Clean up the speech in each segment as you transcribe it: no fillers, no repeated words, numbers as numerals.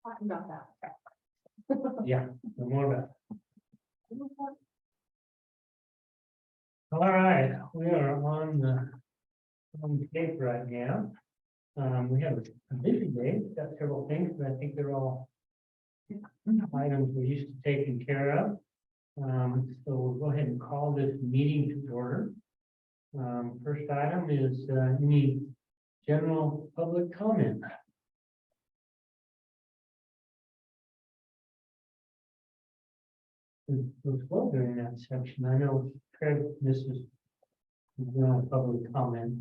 Talking about that. Yeah, no more about it. All right, we are on the tape right now. We have a busy day, got several things, but I think they're all items we're used to taking care of. So we'll go ahead and call this meeting to order. First item is any general public comment. We'll slow during that section. I know Craig, this is general public comment.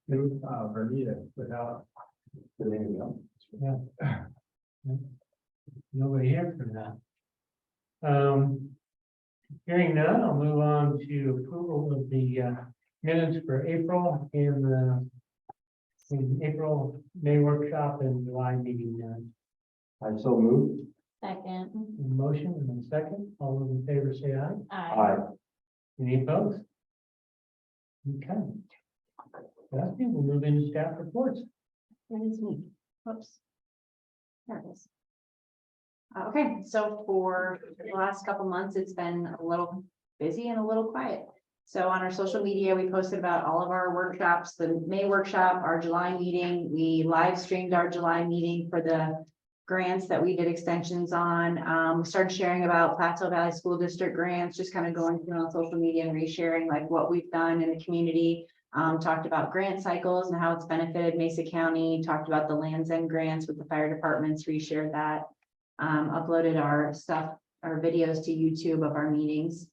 Bermuda without. Yeah. Nobody here for that. Hearing none, I'll move on to approval of the minutes for April and in April, May workshop and July meeting minutes. I so moved. Second. Motion and a second. All those in favor say aye. Aye. Any opposed? Okay. I think we'll move into staff reports. That is me. Whoops. There it is. Okay, so for the last couple months, it's been a little busy and a little quiet. So on our social media, we posted about all of our workshops, the May workshop, our July meeting. We live streamed our July meeting for the grants that we did extensions on. We started sharing about Plateau Valley School District grants, just kind of going through on social media and resharing like what we've done in the community. Talked about grant cycles and how it's benefited Mesa County, talked about the Lands End grants with the fire departments, reshared that. Uploaded our stuff, our videos to YouTube of our meetings.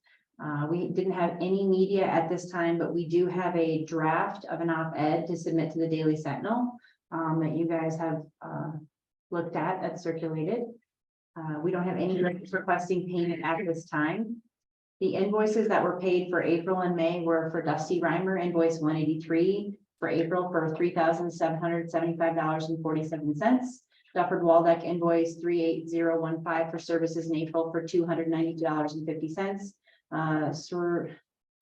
We didn't have any media at this time, but we do have a draft of an op-ed to submit to the Daily Sentinel that you guys have looked at, that's circulated. We don't have any requesting payment at this time. The invoices that were paid for April and May were for Dusty Reimer invoice 183 for April for $3,775.47. Dufford Waldeck invoice 38015 for services in April for $292.50.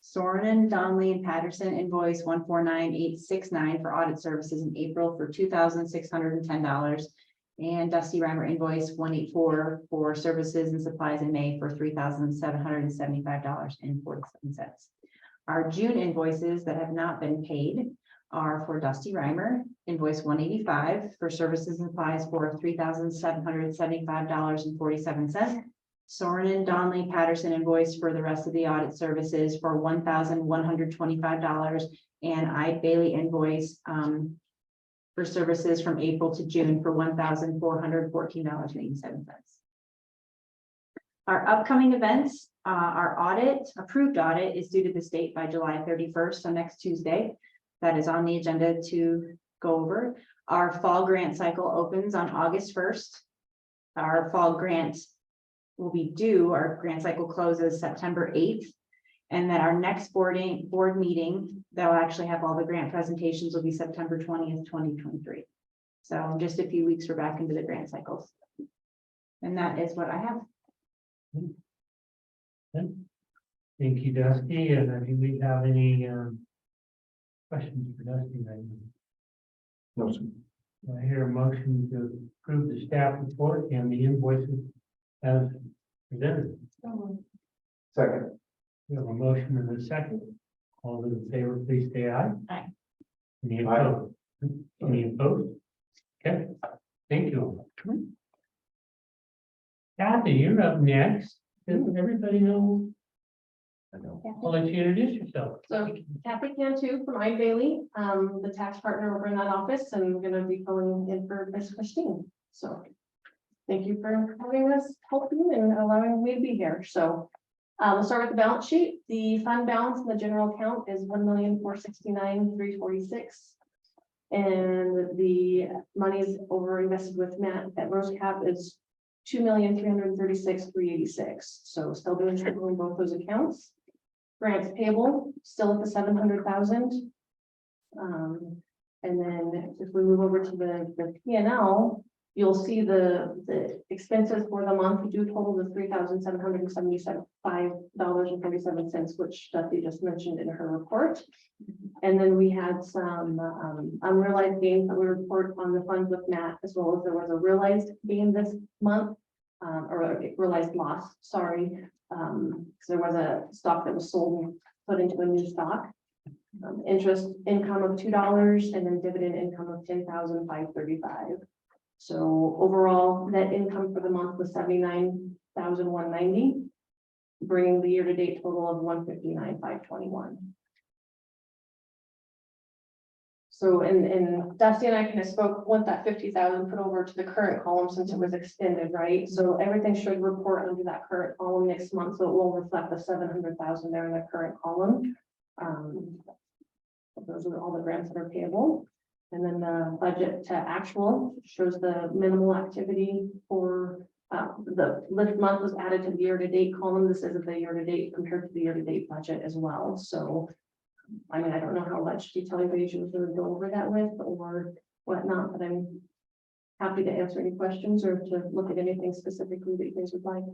Sorenan, Donnelly and Patterson invoice 149869 for audit services in April for $2,610. And Dusty Reimer invoice 184 for services and supplies in May for $3,775.47. Our June invoices that have not been paid are for Dusty Reimer invoice 185 for services and supplies for $3,775.47. Sorenan, Donnelly, Patterson invoice for the rest of the audit services for $1,125, and I Bailey invoice for services from April to June for $1,414.87. Our upcoming events, our approved audit is due to this date by July 31st, so next Tuesday. That is on the agenda to go over. Our fall grant cycle opens on August 1st. Our fall grant will be due, our grant cycle closes September 8th. And then our next board meeting that will actually have all the grant presentations will be September 20th, 2023. So just a few weeks, we're back into the grant cycles. And that is what I have. Thank you, Dusty. And do we have any questions for Dusty right now? No, sir. I hear a motion to approve the staff report and the invoices as presented. Second. We have a motion and a second. All those in favor, please say aye. Aye. Any opposed? Any opposed? Okay, thank you. Kathy, you're up next. Does everybody know? I know. I'll let you introduce yourself. So Kathy Cantu from I Bailey, the tax partner over in that office, and I'm gonna be filling in for Miss Christine. So thank you for having us, helping and allowing me to be here. So we'll start with the balance sheet. The fund balance in the general account is $1,469,346. And the money is over invested with Matt at Rose Cap is $2,336,386. So still doing something in both those accounts. Grants payable still at the 700,000. And then if we move over to the P&L, You'll see the expenses for the month do total the $3,775.47, which Dusty just mentioned in her report. And then we had some unrealized gains that we report on the funds with Matt, as well as there was a realized gain this month, or a realized loss, sorry. So there was a stock that was sold and put into a new stock. Interest income of $2 and then dividend income of $10,535. So overall net income for the month was $79,190, bringing the year-to-date total of $159,521. So, and Dusty and I kind of spoke, want that 50,000 put over to the current column since it was extended, right? So everything should report under that current column next month, so it will reflect the 700,000 there in the current column. Those are all the grants that are payable. And then the budget to actual shows the minimal activity for this month was added to the year-to-date column. This isn't the year-to-date compared to the year-to-date budget as well. So I mean, I don't know how much detail you usually go over that with or whatnot, but I'm happy to answer any questions or to look at anything specifically that you guys would like.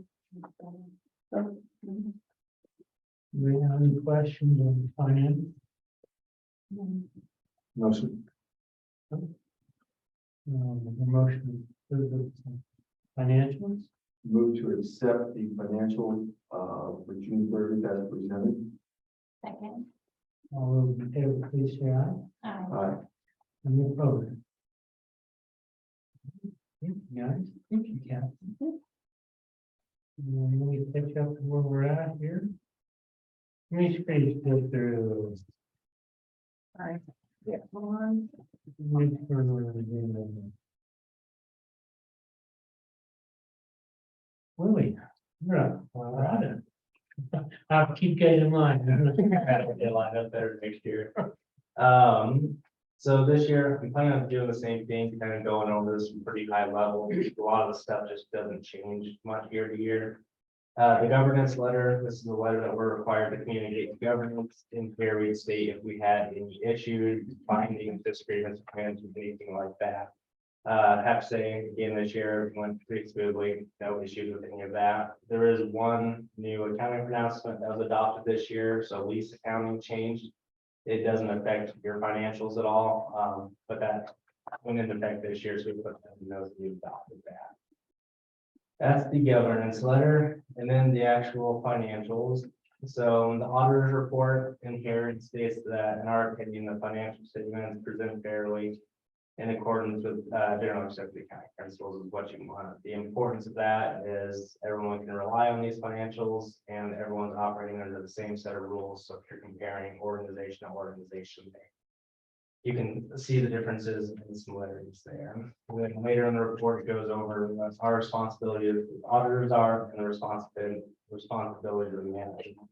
So, Do we have any questions on finance? Motion. The motion for the financials, Move to accept the financial, for June 30th as presented. Second. all those in favor, please say aye. Aye. Any opposed? Thank you, guys. Thank you, Kathy. And let me catch up to where we're at here. Let me space this through. Sorry. Yeah. Make sure we're in the- Willie, you're up. Audit. I'll keep getting in line. Get lined up better next year. So this year, I'm planning on doing the same thing, kind of going over this from pretty high level. A lot of the stuff just doesn't change much year to year. The governance letter, this is the letter that we're required to communicate to governance. In here, we state if we had any issues, findings, disagreements, plans, anything like that. I have to say, again, this year went pretty smoothly, no issues with any of that. There is one new accounting pronouncement that was adopted this year, so lease accounting changed. It doesn't affect your financials at all, but that went into effect this year, so we put that in those we adopted that. That's the governance letter, and then the actual financials. So the auditor's report in here, it states that, in our opinion, the financial statements present fairly in accordance with general accepted accounting principles is what you want. The importance of that is everyone can rely on these financials and everyone's operating under the same set of rules. So if you're comparing organization to organization, you can see the differences and similarities there. And then later in the report, it goes over what our responsibility as auditors are and the responsibility of the management.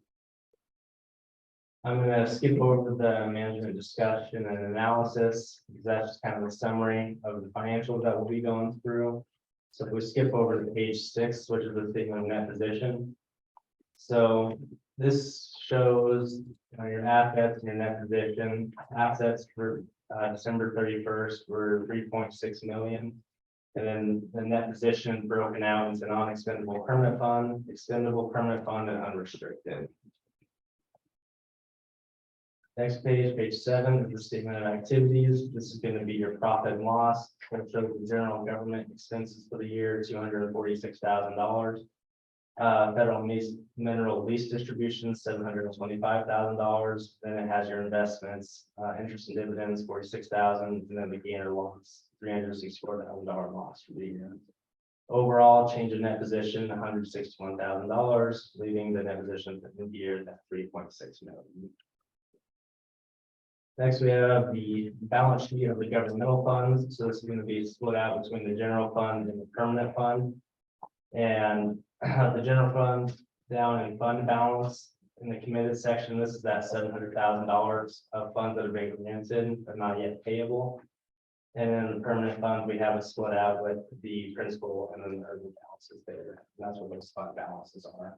I'm going to skip over the management discussion and analysis, because that's just kind of a summary of the financials that we'll be going through. So if we skip over to page 6, which is the statement of net position. So this shows your assets and your net position. Assets for December 31st were 3.6 million. And then the net position broken out into non-expendable permanent fund, expendable permanent fund, and unrestricted. Next page, page 7, is the statement of activities. This is going to be your profit and loss. Which shows the general government expenses for the year, $246,000. Federal mineral lease distribution, $725,000. Then it has your investments, interest and dividends, $46,000, and then the gain or loss, $364,000 loss for the year. Overall, change in net position, $161,000, leaving the net position for the year at $3.6 million. Next, we have the balance sheet of the governmental funds. So this is going to be split out between the general fund and the permanent fund. And the general fund down in fund balance in the committed section, this is that $700,000 of funds that have been granted but not yet payable. And then the permanent fund, we have it split out with the principal and then the urban balances there. And that's what those fund balances are.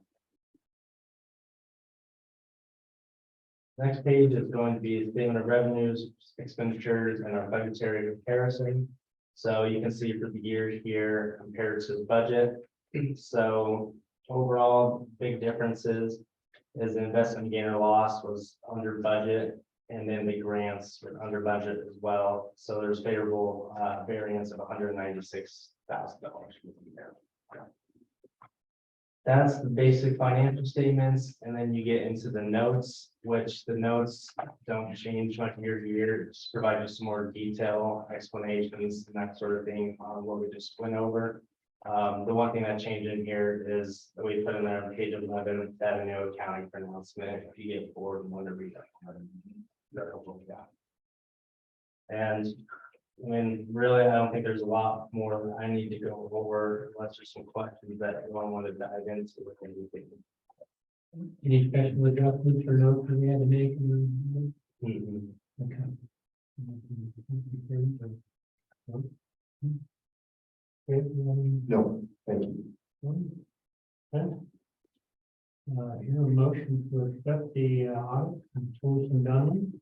Next page is going to be a statement of revenues, expenditures, and our budgetary comparison. So you can see for the year here compared to the budget. So overall, big differences is the investment gain or loss was under budget. And then the grants were under budget as well. So there's favorable variance of $196,000. That's the basic financial statements, and then you get into the notes, which the notes don't change much year to year, just provide you some more detail, explanations, and that sort of thing on what we just went over. The one thing that changed in here is that we put in there on page 11 that a new accounting pronouncement, if you get bored and want to read that. And when really, I don't think there's a lot more that I need to go over unless there's some questions that everyone want to dive into with anything. Any special adjustments or notes that we had to make? Okay. No, thank you. Here a motion to accept the audit and tools and done.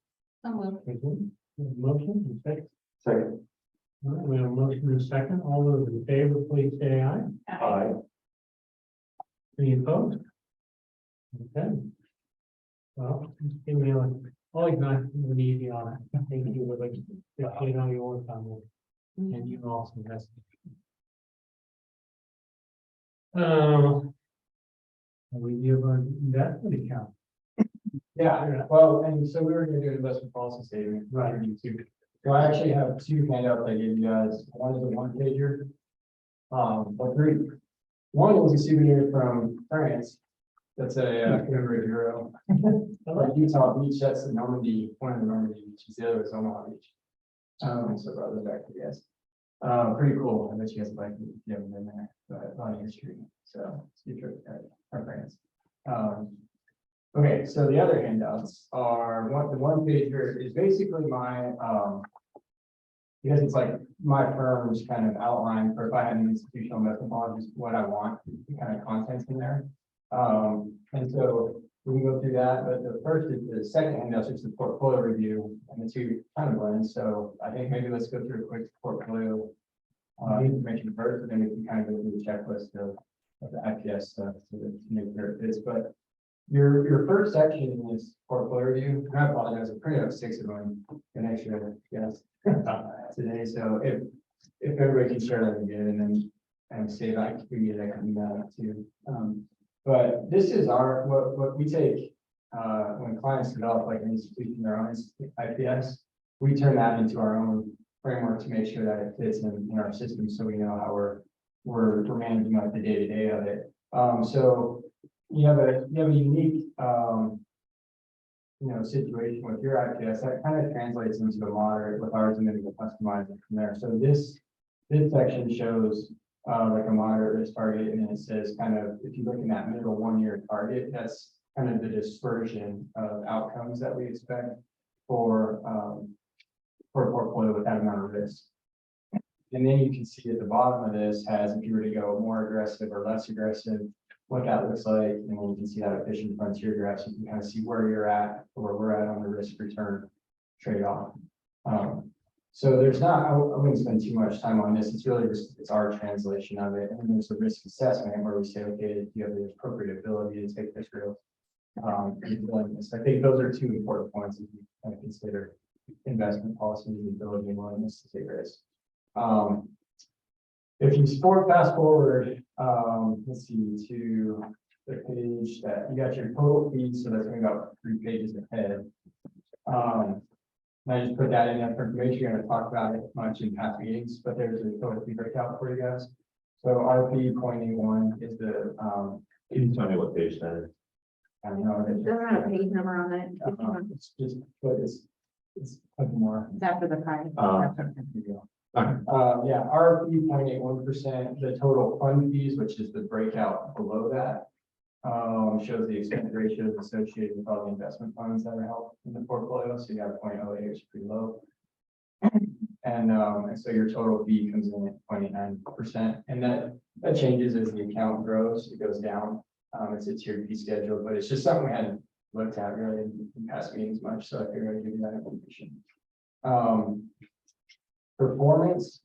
Motion, second. Second. All right, we have a motion and a second. All those in favor, please say aye. Aye. Any opposed? Okay. Well, always nice to have an easy audit. Thank you, everybody. Appreciate all your work on this. And you also invest. We give our investment account. Yeah, well, and so we were gonna do an investment policy statement. Right. So I actually have two handouts I gave you guys. One is a one pager. Or three. One is a souvenir from France. That's a commemorative euro. Like Utah Beach, that's the Normandy, one of the Normandy beaches. The other is Omaha Beach. So brought those back to you guys. Pretty cool. I bet you guys like it if you haven't been there, but a lot of history. So it's a good trip to France. Okay, so the other handouts are the one pager is basically my because it's like my firm's kind of outline for if I had an institutional investment bond, just what I want, the kind of contents in there. And so we can go through that, but the first is the second handout, is the portfolio review, and the two kind of blend. So I think maybe let's go through a quick portfolio information first, and then we can kind of go through the checklist of the IPS stuff to make sure it fits. But your first section in this portfolio review, and I apologize, I printed out 6 of them and extra, yes, today. So if everybody can share that again, and then and say like we get that coming out too. But this is what we take when clients develop like an institution, their own IPS, we turn that into our own framework to make sure that it fits in our system, so we know how we're managing like the day-to-day of it. So you have a unique situation with your IPS that kind of translates into a moderate with ours, and then we'll customize it from there. So this section shows like a moderate risk target, and it says kind of, if you look in that middle 1 year target, that's kind of the dispersion of outcomes that we expect for a portfolio with that amount of risk. And then you can see at the bottom of this has, if you were to go more aggressive or less aggressive, what that looks like, and then you can see that efficient frontier graph, so you can kind of see where you're at or where we're at on the risk return trade-off. So there's not, I wouldn't spend too much time on this. It's really just, it's our translation of it. And then there's a risk assessment where we say, okay, do you have the appropriate ability to take this risk? Willingness. I think those are two important points as we kind of consider investment policy, the ability and willingness to take risk. If you fast forward, let's see, to the page that you got your total fees, so that's going about 3 pages ahead. And I just put that in there for information. You're going to talk about it much in past meetings, but there's a total fee breakout for you guys. So RP 0.81 is the Can you tell me what page that is? I don't know. Doesn't have a page number on it. It's just, but it's more. It's after the price. Yeah, our fee 0.81%, the total fund fees, which is the breakout below that, shows the expense ratios associated with all the investment funds that are held in the portfolio. So you have 0.08, which is pretty low. And so your total fee comes in at 0.9%, and that changes as the account grows. It goes down. It's a tiered fee schedule, but it's just something we hadn't looked at really in past meetings much. So I figured I'd give you that information. Performance.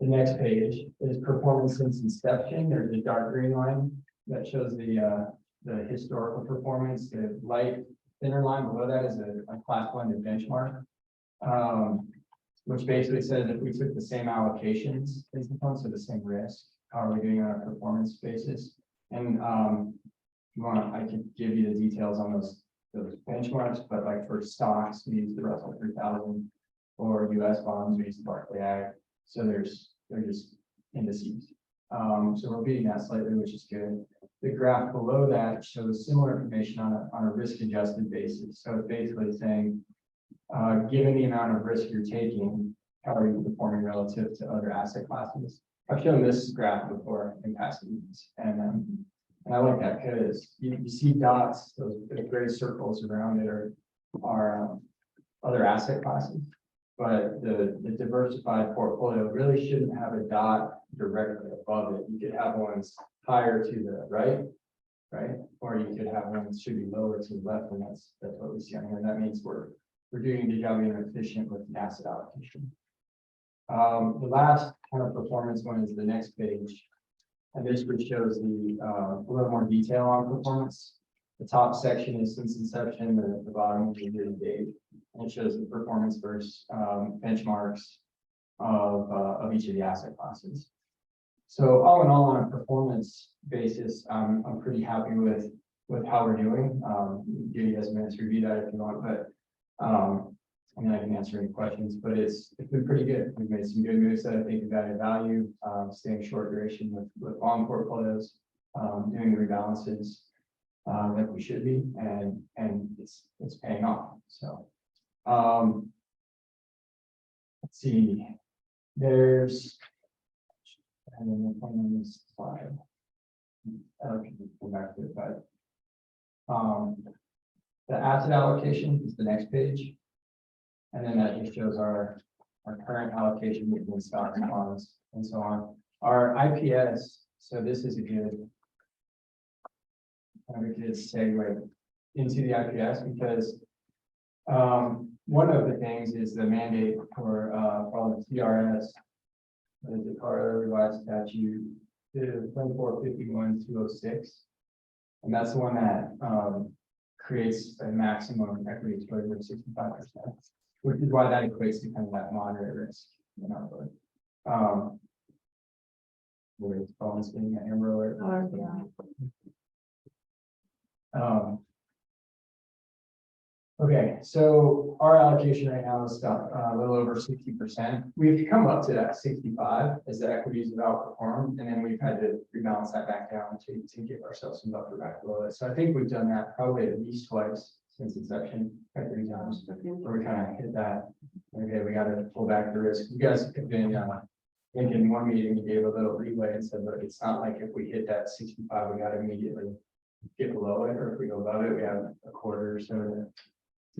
The next page is performance since inception. There's a dark green line that shows the historical performance. The light thinner line below that is a class blended benchmark. Which basically says if we took the same allocations as the fund, so the same risk, how are we doing on a performance basis? And if you want, I could give you the details on those benchmarks, but like for stocks, we use the Russell 3000, or US bonds, we use the Barclay Ag. So they're just indices. So we're beating that slightly, which is good. The graph below that shows similar information on a risk adjusted basis. So it's basically saying, given the amount of risk you're taking, how are you performing relative to other asset classes? I've shown this graph before in past meetings, and I like that because you see dots, those gray circles around it are other asset classes, but the diversified portfolio really shouldn't have a dot directly above it. You could have ones higher to the right, or you could have ones that should be lower to the left, and that's what we see on here. That means we're doing a good job being efficient with the asset allocation. The last kind of performance one is the next page. And this which shows the a little more detail on performance. The top section is since inception, the bottom is year to date. And it shows the performance versus benchmarks of each of the asset classes. So all in all, on a performance basis, I'm pretty happy with how we're doing. Give you guys a minute to review that if you want, but I mean, I can answer any questions, but it's been pretty good. We've made some good moves that I think have added value, staying short duration with bond portfolios, doing the rebalances that we should be, and it's paying off. So let's see. There's and then we'll come on this slide. Okay, go back to it, but the asset allocation is the next page. And then that just shows our current allocation between stocks, bonds, and so on. Our IPS, so this is a good segue into the IPS because one of the things is the mandate for all the TRS, the Colorado Revised Statute 2451-206, and that's the one that creates a maximum equity exposure of 65%. Which is why that equates to kind of that moderate risk in our book. Where it's bonus being an Amber Alert. Okay, so our allocation right now is about a little over 60%. We've come up to that 65 as the equities have outperformed, and then we've had to rebalance that back down to give ourselves some buffer back below it. So I think we've done that probably at least twice since inception, 3 times, where we kind of hit that. Okay, we got to pull back the risk. You guys have been, I think in one meeting you gave a little leeway and said, look, it's not like if we hit that 65, we got to immediately get below it, or if we go above it, we have a quarter or so to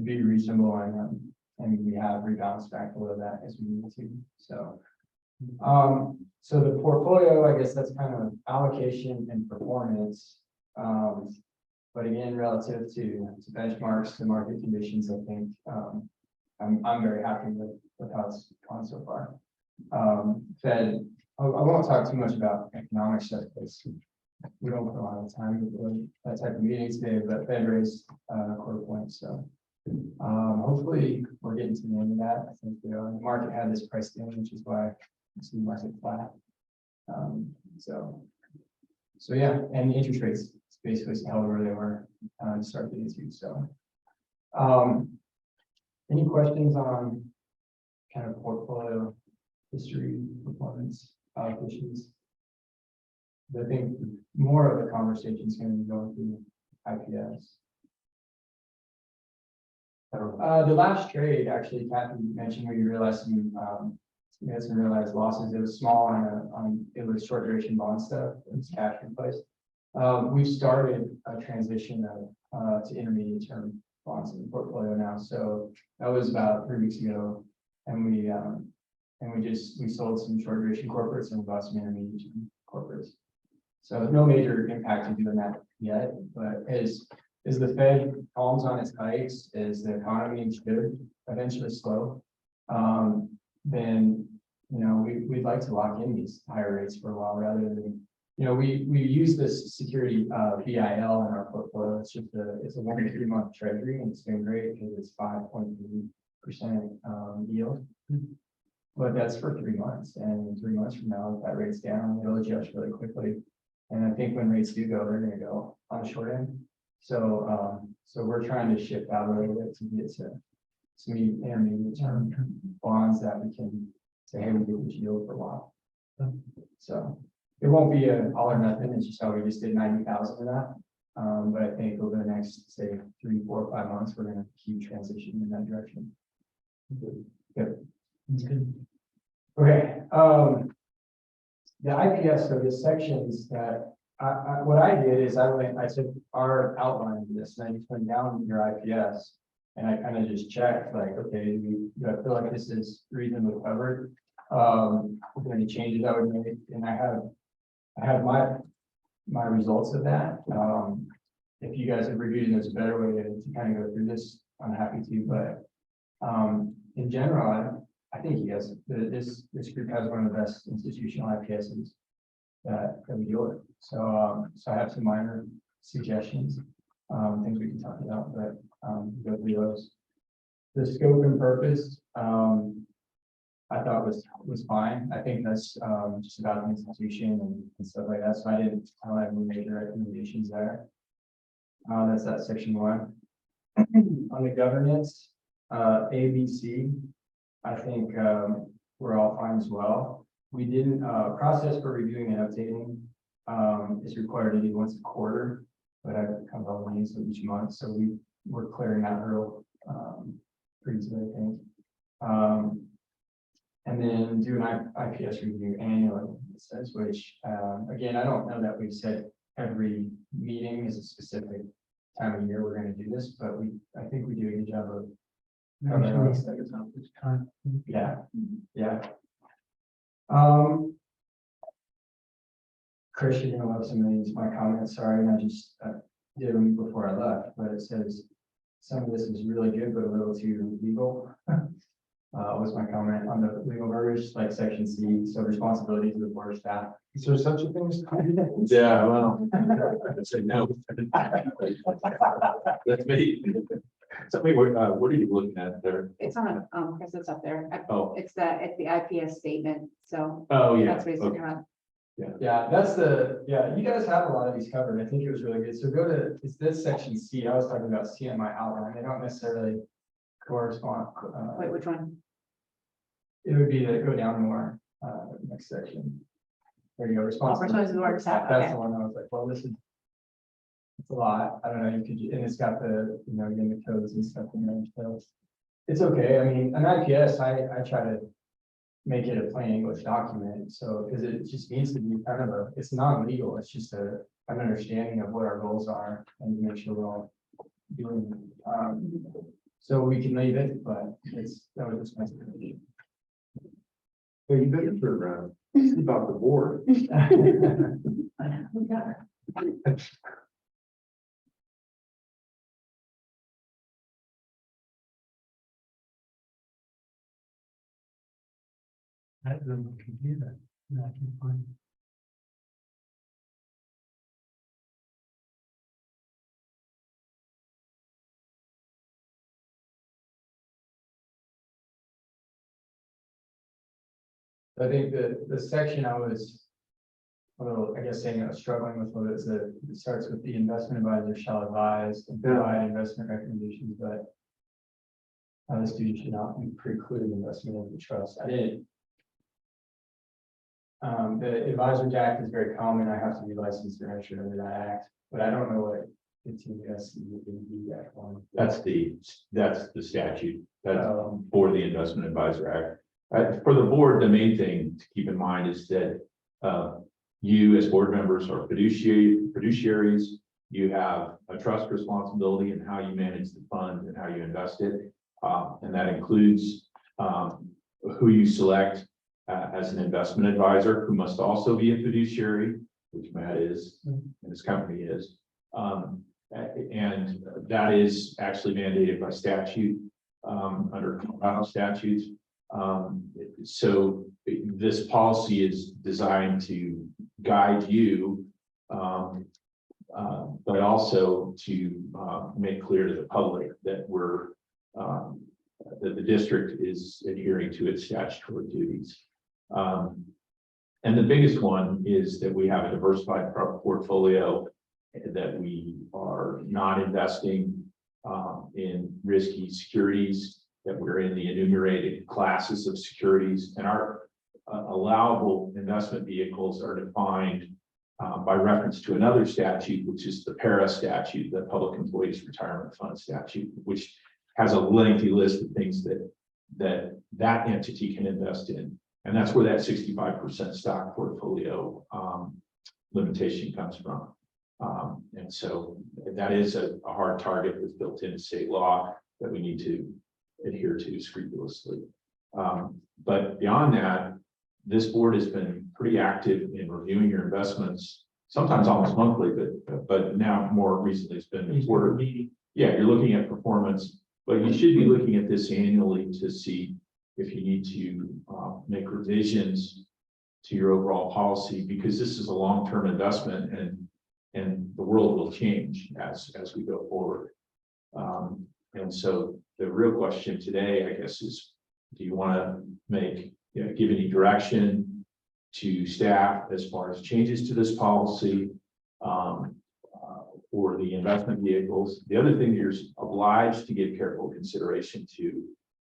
be reasonable, and we have rebalanced back below that as we need to. So, so the portfolio, I guess that's kind of allocation and performance. But again, relative to benchmarks, to market conditions, I think I'm very happy with how it's gone so far. Fed, I won't talk too much about economic stuff because we don't put a lot of time with that type of meeting today, but Fed raised a quarter point. So hopefully we're getting to the end of that. I think the market had this priced in, which is why it's the market flat. So yeah, and the interest rates basically held where they were to start the issue. So any questions on kind of portfolio history, performance, allocations? I think more of the conversation is going to be going through IPS. The last trade, actually, Kathy mentioned we realized we had some realized losses. It was small on it was short duration bond stuff. It was cash in place. We've started a transition to intermediate term bonds in the portfolio now. So that was about 3 weeks ago, and we sold some short duration corporates and we bought some intermediate term corporates. So no major impact in doing that yet, but as the Fed calms on its hikes, as the economy should eventually slow, then we'd like to lock in these higher rates for a while rather than, we use this security, VIL in our portfolio. It's just it's a 1 to 3 month treasury, and it's been great because it's 5.3% yield. But that's for 3 months, and 3 months from now, if that rate's down, it'll adjust really quickly. And I think when rates do go, they're gonna go on the short end. So, so we're trying to shift out a little bit to get to some intermediate term bonds that we can say, hey, we get this yield for a while. So it won't be a all or nothing. It's just how we just did 90,000 of that. But I think over the next, say, 3, 4, 5 months, we're gonna keep transitioning in that direction. Good. That's good. Okay, the IPS, so the sections that, what I did is I took our outline of this, and I just went down your IPS, and I kind of just checked, like, okay, do I feel like this is reasonably covered? Are there any changes I would make? And I have my results of that. If you guys have reviewed, there's a better way to kind of go through this, I'm happy to, but in general, I think you guys, this group has one of the best institutional IPSs that we deal with. So, so I have some minor suggestions, things we can talk about, but go through those. The scope and purpose, I thought was fine. I think that's just about the institution and stuff like that. So I didn't have any major recommendations there. That's that section 1. On the governance, A, B, C. I think we're all fine as well. We didn't process for reviewing and updating is required to do once a quarter, but I come up with needs of each month, so we're clearing that hurdle pretty soon, I think. And then do an IPS review annually, it says, which again, I don't know that we've said every meeting is a specific time of year we're going to do this, but I think we do a good job of covering this Time. yeah, yeah. Chris, you're gonna love some of these, my comments, sorry, and I just did them before I left, but it says some of this is really good, but a little too legal. Was my comment on the legal verbiage, like section C, so responsibilities of the board of staff. Is there such a thing as? Yeah, well, I'd say no. That's me. Tell me, what are you looking at there? It's on, because it's up there. Oh. It's the IPS statement, so. Oh, yeah. That's what he's talking Okay. about. Yeah, you guys have a lot of these covered. I think it was really good. So go to, it's this section C. I was talking about C in my outline. They don't necessarily correspond. Wait, which one? It would be to go down more, next section. There you go, Responsibilities of the board of staff, That's okay. the one I was like, well, this is. It's a lot. I don't know, you could, and it's got the, again, the codes and stuff in there, so. It's okay. I mean, an IPS, I try to make it a plain English document, so, because it just needs to be kind of it's non-legal, it's just an understanding of what our goals are and to make sure we're all doing. So we can leave it, but that was just my suggestion. Hey, you better turn around, see about the board. I don't know if you can do that. No, I can find. I think the section I was, well, I guess saying I was struggling with was that it starts with the investment advisor shall advise and provide investment recommendations, but the student should not be precluded investment in the trust. I didn't. The Advisors Act is very common. I have to be licensed to enter under that act, but I don't know what 15 USC would be that one. That's the statute. That's for the Investment Advisor Act. For the board, the main thing to keep in mind is that you as board members are fiduciaries. You have a trust responsibility in how you manage the fund and how you invest it. And that includes who you select as an investment advisor, who must also be a fiduciary, which Matt is, and his company is. And that is actually mandated by statute under Colorado statutes. So this policy is designed to guide you, but also to make clear to the public that that the district is adhering to its statutory duties. And the biggest one is that we have a diversified portfolio, that we are not investing in risky securities, that we're in the enumerated classes of securities, and our allowable investment vehicles are defined by reference to another statute, which is the PARA statute, the Public Employees Retirement Fund statute, which has a lengthy list of things that entity can invest in. And that's where that 65% stock portfolio limitation comes from. And so that is a hard target that's built into state law that we need to adhere to scrupulously. But beyond that, this board has been pretty active in reviewing your investments, sometimes almost monthly, but now more recently it's been quarterly. Yeah, you're looking at performance, but you should be looking at this annually to see if you need to make revisions to your overall policy, because this is a long-term investment and the world will change as we go forward. And so the real question today, I guess, is do you want to give any direction to staff as far as changes to this policy or the investment vehicles? The other thing you're obliged to give careful consideration to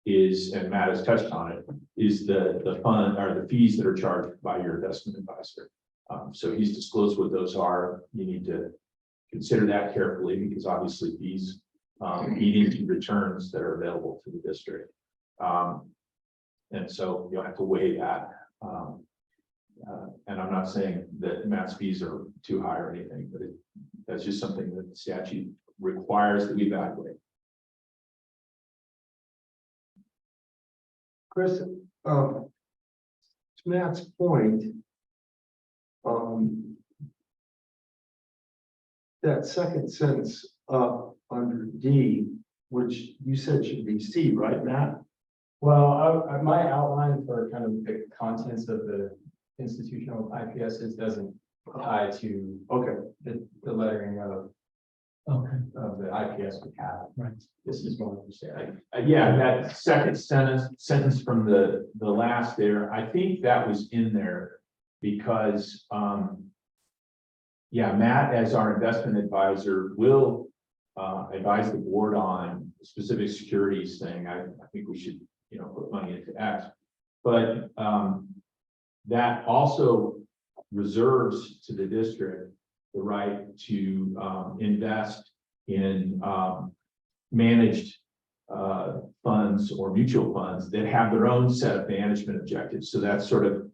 is, and Matt has touched on it, is the fund or the fees that are charged by your investment advisor. So he's disclosed what those are. You need to consider that carefully, because obviously these feed into returns that are available to the district. And so you'll have to weigh that. And I'm not saying that Matt's fees are too high or anything, but that's just something that the statute requires that we evaluate. Chris, to Matt's point, that second sentence up under D, which you said should be C, right, Matt? Well, my outline for kind of the contents of the institutional IPSs doesn't tie to the lettering of the IPS we have. Right. This is more understanding. Yeah, that second sentence from the last there, I think that was in there because, yeah, Matt, as our investment advisor, will advise the board on specific securities thing. I think we should, put money into X, but that also reserves to the district the right to invest in managed funds or mutual funds that have their own set of management objectives. So that's sort of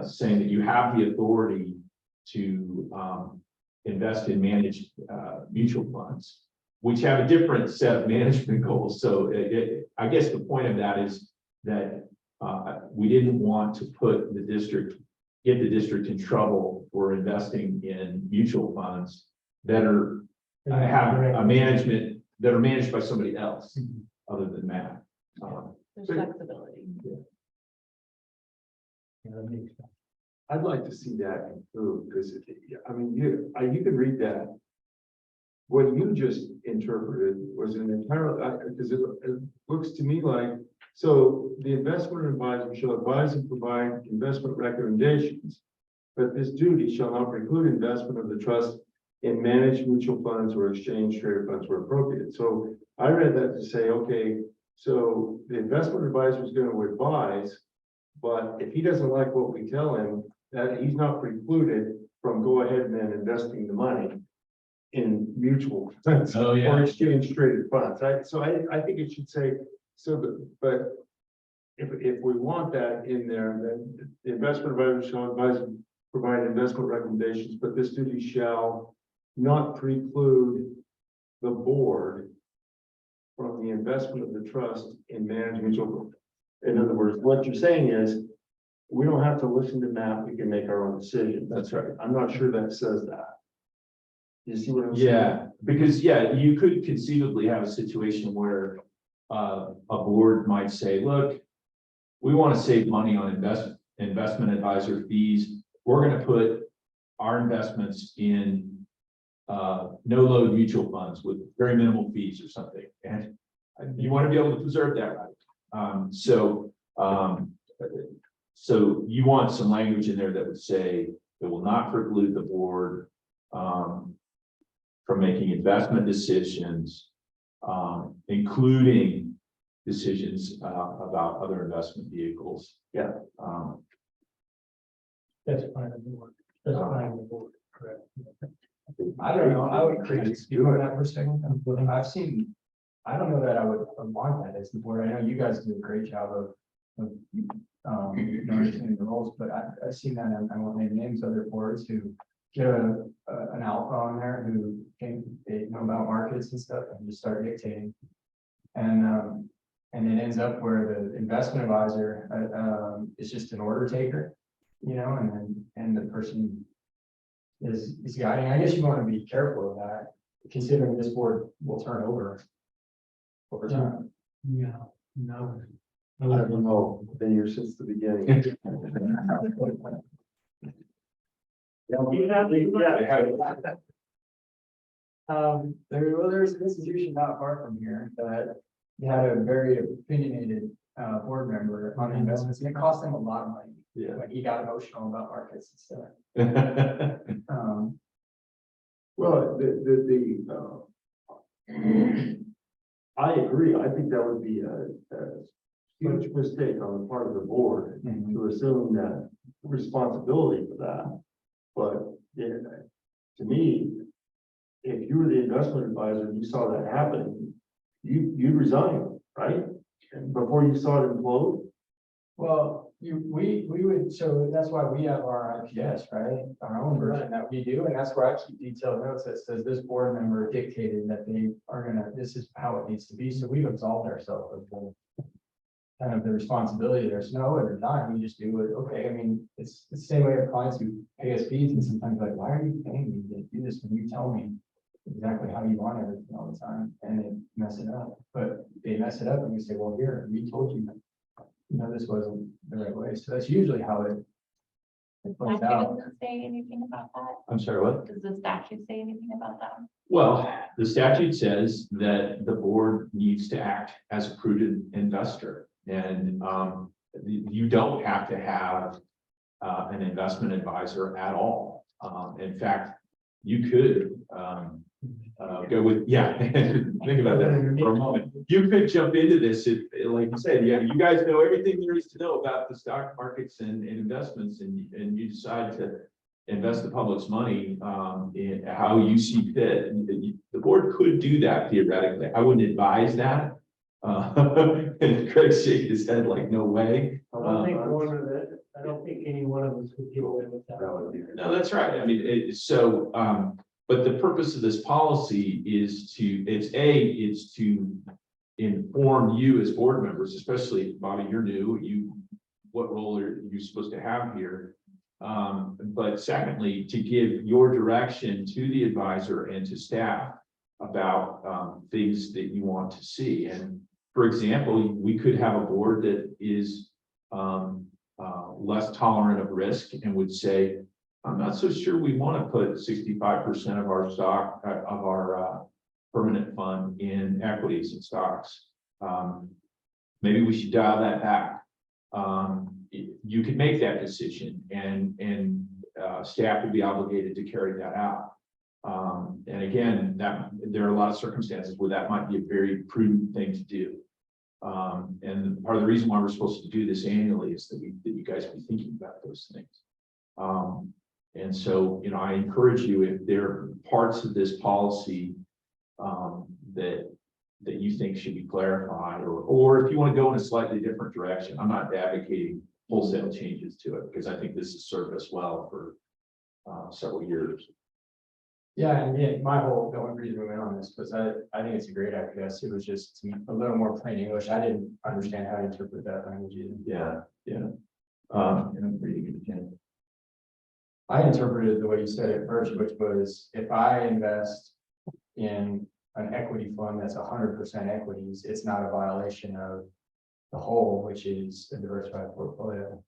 saying that you have the authority to invest in managed mutual funds, which have a different set of management goals. So I guess the point of that is that we didn't want to get the district in trouble for investing in mutual funds that have a management that are managed by somebody else other than Matt. There's flexibility. I'd like to see that improved, because I mean, you can read that. What you just interpreted was an entirely, because it looks to me like, so the investment advisor shall advise and provide investment recommendations, but this duty shall not preclude investment of the trust in managed mutual funds or exchange traded funds where appropriate. So I read that to say, okay, so the investment advisor is going to advise, but if he doesn't like what we tell him, that he's not precluded from go ahead and then investing the money in mutual funds or exchange traded funds. So I think it should say, but if we want that in there, then the investment advisor shall advise and provide investment recommendations, but this duty shall not preclude the board from the investment of the trust in managed mutual funds. In other words, what you're saying is, we don't have to listen to Matt, we can make our own decision. That's right. I'm not sure that says that. You see what I'm saying? Yeah, because you could conceivably have a situation where a board might say, look, we want to save money on investment investment advisor fees, we're gonna put our investments in no load mutual funds with very minimal fees or something. And you want to be able to preserve that right. So you want some language in there that would say it will not preclude the board from making investment decisions, including decisions about other investment vehicles. Yeah. That's fine, the board, that's fine, the board, correct. I don't know, I would create speak on that for a second. I've seen, I don't know that I would want that as the board. I know you guys do a great job of understanding the roles, but I've seen that, and I won't name names, other boards who get an alpha on there who they know about markets and stuff and just start dictating. And it ends up where the investment advisor is just an order taker, you know, and the person is guiding. I guess you want to be careful of that, considering this board will turn over time. Yeah, no. I don't know, been here since the beginning. There's an institution not far from here that had a very opinionated board member on the investments, and it cost him a lot of money. Yeah. When he got emotional about markets and stuff. Well, I agree. I think that would be a huge mistake on the part of the board to assume that responsibility for that. But yeah, to me, if you were the investment advisor and you saw that happening, you'd resign, right? And before you saw it implode. Well, we would, so that's why we have our IPS, right? Our own version that we do, and that's where I keep detailed notes that says this board member dictated that they are gonna, this is how it needs to be. So we've absolved ourselves of the kind of the responsibility there. So no, every time we just do it. Okay, I mean, it's the same way of clients who pay us fees and sometimes like, why are you paying me to do this when you tell me exactly how you want everything all the time, and they mess it up. But they mess it up and we say, well, here, we told you, you know, this wasn't the right way. So that's usually how it plays Statute out. doesn't say anything about that. I'm sorry, what? Does the statute say anything about that? Well, the statute says that the board needs to act as a prudent investor. And you don't have to have an investment advisor at all. In fact, you could go with, yeah, think about that for a moment. You could jump into this, if, like you said, yeah, you guys know everything there is to know about the stock markets and investments, and you decide to invest the public's money in how you see fit. The board could do that theoretically. I wouldn't advise that. And Craig's shaking his head like, no way. I don't think any one of us would get away with that. No, that's right. I mean, but the purpose of this policy is it's to inform you as board members, especially Bobby, you're new, what role are you supposed to have here? But secondly, to give your direction to the advisor and to staff about things that you want to see. And for example, we could have a board that is less tolerant of risk and would say, I'm not so sure we want to put 65% of our stock of our permanent fund in equities and stocks. Maybe we should dial that back. You could make that decision, and staff would be obligated to carry that out. And again, there are a lot of circumstances where that might be a very prudent thing to do. And part of the reason why we're supposed to do this annually is that you guys be thinking about those things. And so, you know, I encourage you, if there are parts of this policy that you think should be clarified, or if you want to go in a slightly different direction, I'm not advocating wholesale changes to it, because I think this has served us well for several years. Yeah, and yeah, my whole reason we went on this was I think it's a great idea. It was just a little more plain English. I didn't understand how to interpret that language either. Yeah, yeah. And I'm reading it again. I interpreted it the way you said it first, which was if I invest in an equity fund that's 100% equities, it's not a violation of the whole, which is a diversified portfolio.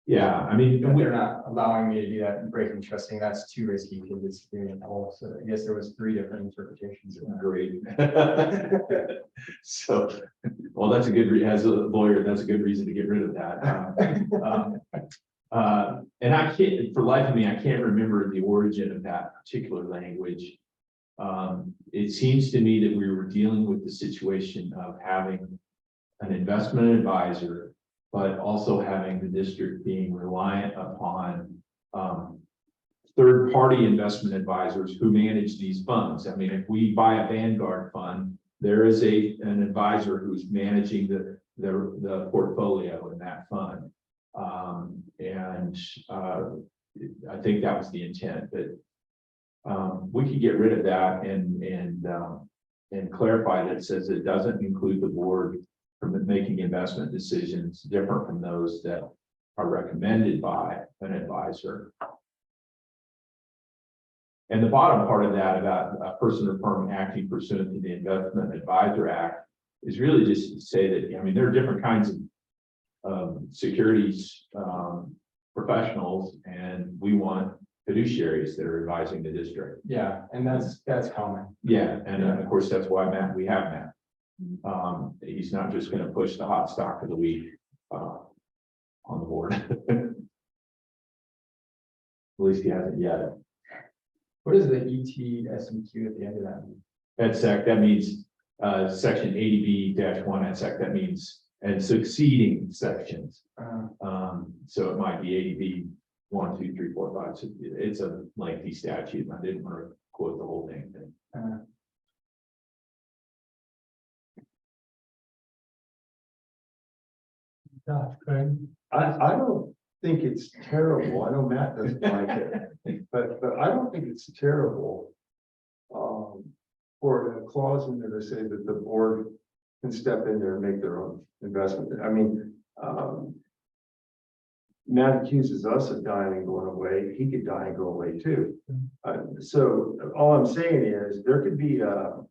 Yeah, I mean, But they're not allowing me to do that, breaking trusting, that's too risky because it's doing it all, so I guess there was 3 different interpretations of that. great. So, well, that's a good, as a lawyer, that's a good reason to get rid of that. And I can't, for life of me, I can't remember the origin of that particular language. It seems to me that we were dealing with the situation of having an investment advisor, but also having the district being reliant upon third-party investment advisors who manage these funds. I mean, if we buy a Vanguard fund, there is an advisor who's managing the portfolio in that fund. I think that was the intent, but we could get rid of that and clarify that it says it doesn't include the board from making investment decisions different from those that are recommended by an advisor. And the bottom part of that about a person or firm acting pursuant to the Investment Advisor Act is really just to say that, I mean, there are different kinds of securities professionals, and we want fiduciaries that are advising the district. Yeah, and that's common. Yeah, and of course, that's why we have Matt. He's not just going to push the hot stock of the week on the board. At least he hasn't yet. What is the ETSEQ at the end of that? That means section 80B-1 at SEC, that means and succeeding sections. So it might be 80B 1, 2, 3, 4, 5. So it's a lengthy statute. I didn't want to quote the whole thing. Gosh, Craig. I don't think it's terrible. I know Matt doesn't like it, but I don't think it's terrible. For a clause in there to say that the board can step in there and make their own investment. I mean, Matt accuses us of dying and going away. He could die and go away too. So all I'm saying is there could be a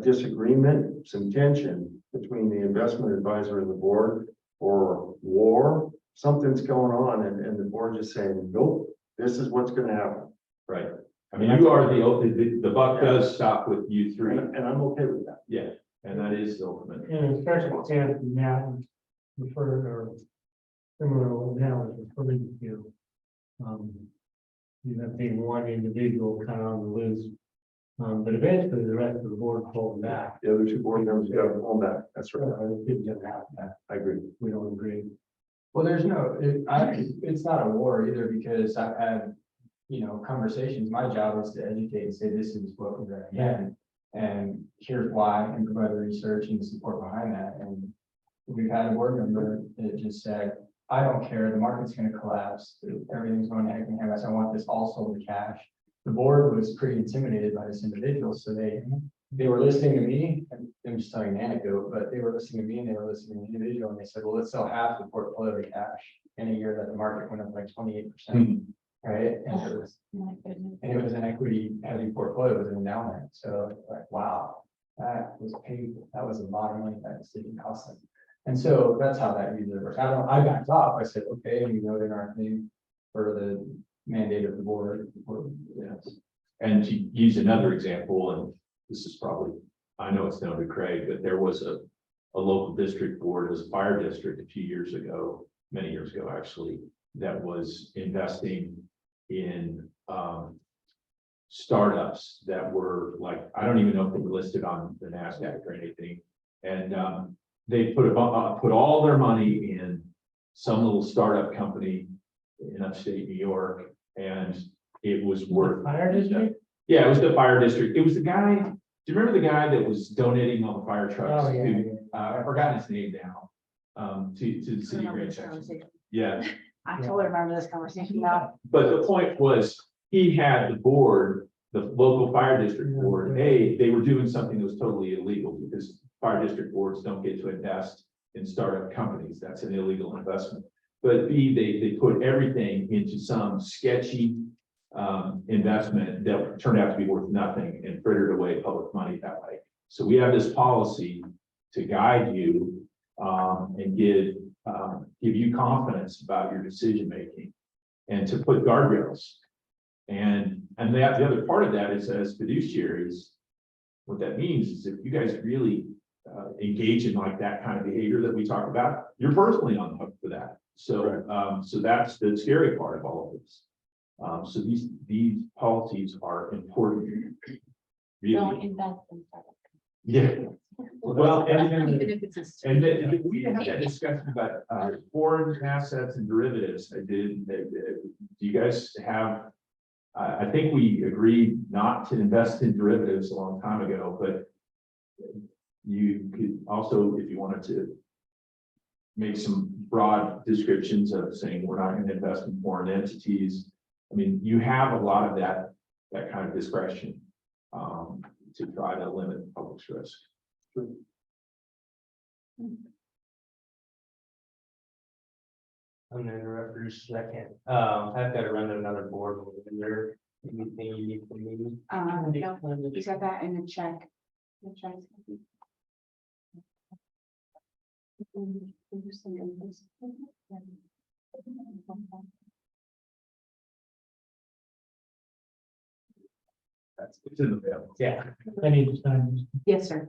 disagreement, some tension between the investment advisor and the board, or war. Something's going on, and the board just saying, nope, this is what's going to happen. Right. I mean, you are the buck does stop with you three. And I'm okay with that. Yeah, and that is the ultimate. In a special sense, Matt referred or similar to what Matt was referring to. You have being one individual kind of on the loose. But eventually the rest of the board pulled back. The other 2 board members got to pull back. That's right. It didn't happen. I agree. We don't agree. Well, there's no, it's not a war either, because I've had, conversations. My job is to educate and say, this is what we're going to get. And here's why, and provide the research and the support behind that. And we've had a board member that just said, I don't care, the market's going to collapse, everything's going to heck in handbasket. I want this all sold to cash. The board was pretty intimidated by this individual, so they were listening to me, and I'm just telling an anecdote, but they were listening to me and they were listening to the individual, and they said, well, let's sell half the portfolio to cash in a year that the market went up like 28%, right? And My goodness. it was an equity heavy portfolio, it was an endowment, so like, wow, that was painful. That was a lot of money that decision cost them. And so that's how that usually works. I backed off, I said, okay, we noted our thing for the mandate of the board. Yes. And to use another example, and this is probably, I know it's known to Craig, but there was a local district board, it was a fire district a few years ago, many years ago, actually, that was investing in startups that were like, I don't even know if they were listed on the NASDAQ or anything. And they put all their money in some little startup company in upstate New York, and it was worth. Fire district? Yeah, it was the fire district. It was the guy. Do you remember the guy that was donating all the fire trucks? Oh, yeah, to, I forgot his name now. To the city ranch. Yeah, I totally remember this conversation now. but the point was, he had the board, the local fire district board, they were doing something that was totally illegal, because fire district boards don't get to invest in startup companies. That's an illegal investment. But B, they put everything into some sketchy investment that turned out to be worth nothing and frittered away public money that way. So we have this policy to guide you and give give you confidence about your decision making and to put guardrails. And the other part of that is as fiduciaries, what that means is if you guys really engage in like that kind of behavior that we talk about, you're personally on the hook for that. So, so that's the scary part of all of this. So these policies are important. Don't Really, invest in startups. yeah. Well, Even if it's a. and then we had that discussion about foreign assets and derivatives. Do you guys have? I think we agreed not to invest in derivatives a long time ago, but you could also, if you wanted to, make some broad descriptions of saying we're not going to invest in foreign entities. I mean, you have a lot of that kind of discretion to try to limit the public's risk. I'm gonna interrupt for just a second. I've got to run to another board. Is there anything you need from me? No, he's got that in the check. The check. It's in the mail. Yeah. I need to sign Yes, sir.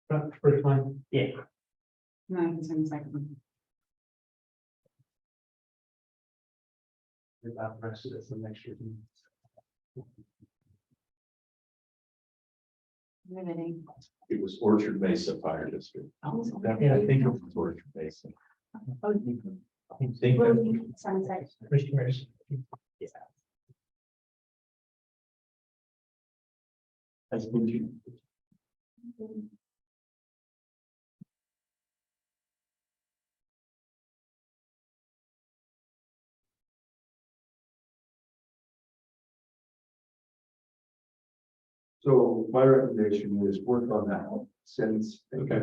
this first one. Yeah. No, I can send the second one. About the rest of this and next year. Riveting. It was Orchard Mesa Fire District. Yeah, I think it was Orchard Mesa. I think Will that- you sign the second? Commissioners. that's what you. So my recommendation is work on that since. Okay.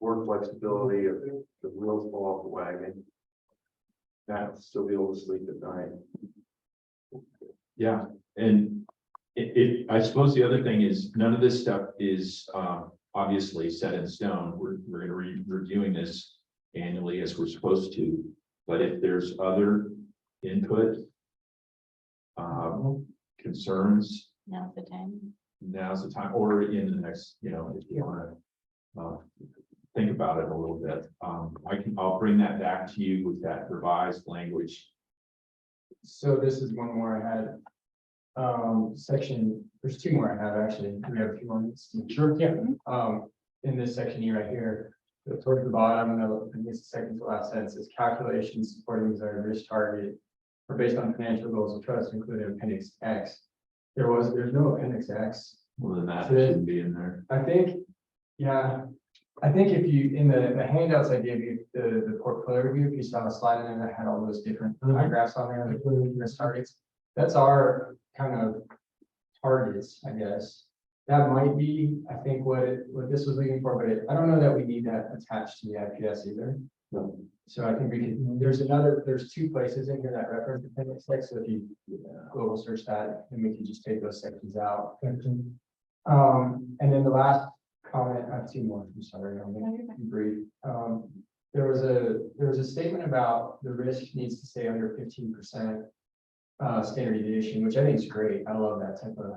Work flexibility of the wheels fall off the wagon. Not still be able to sleep at night. Yeah, and I suppose the other thing is, none of this stuff is obviously set in stone. We're gonna be reviewing this annually as we're supposed to. But if there's other input, concerns, Now's the time. now's the time, or in the next, if you wanna think about it a little bit, I'll bring that back to you with that revised language. So this is one more I had. Section, there's two more I have actually. We have a few more. Sure. Yeah. In this section here right here, towards the bottom, I guess the second to last sentence is calculations supporting desired risk target are based on financial goals of trust, including appendix X. There's no appendix X. Well, then that So then- shouldn't be in there. I think, yeah, I think if you, in the handouts I gave you, the portfolio review, if you saw a slide in there that had all those different graphs on there, including risk targets, that's our kind of targets, I guess. That might be, I think, what this was looking for, but I don't know that we need that attached to the IPS either. No. So I think we can, there's two places in here that reference appendix X, so if you Google search that, then we can just take those sections out. And then the last comment, I have two more, I'm sorry, I'm gonna be brief. There was a statement about the risk needs to stay under 15% standard deviation, which I think is great. I love that type of.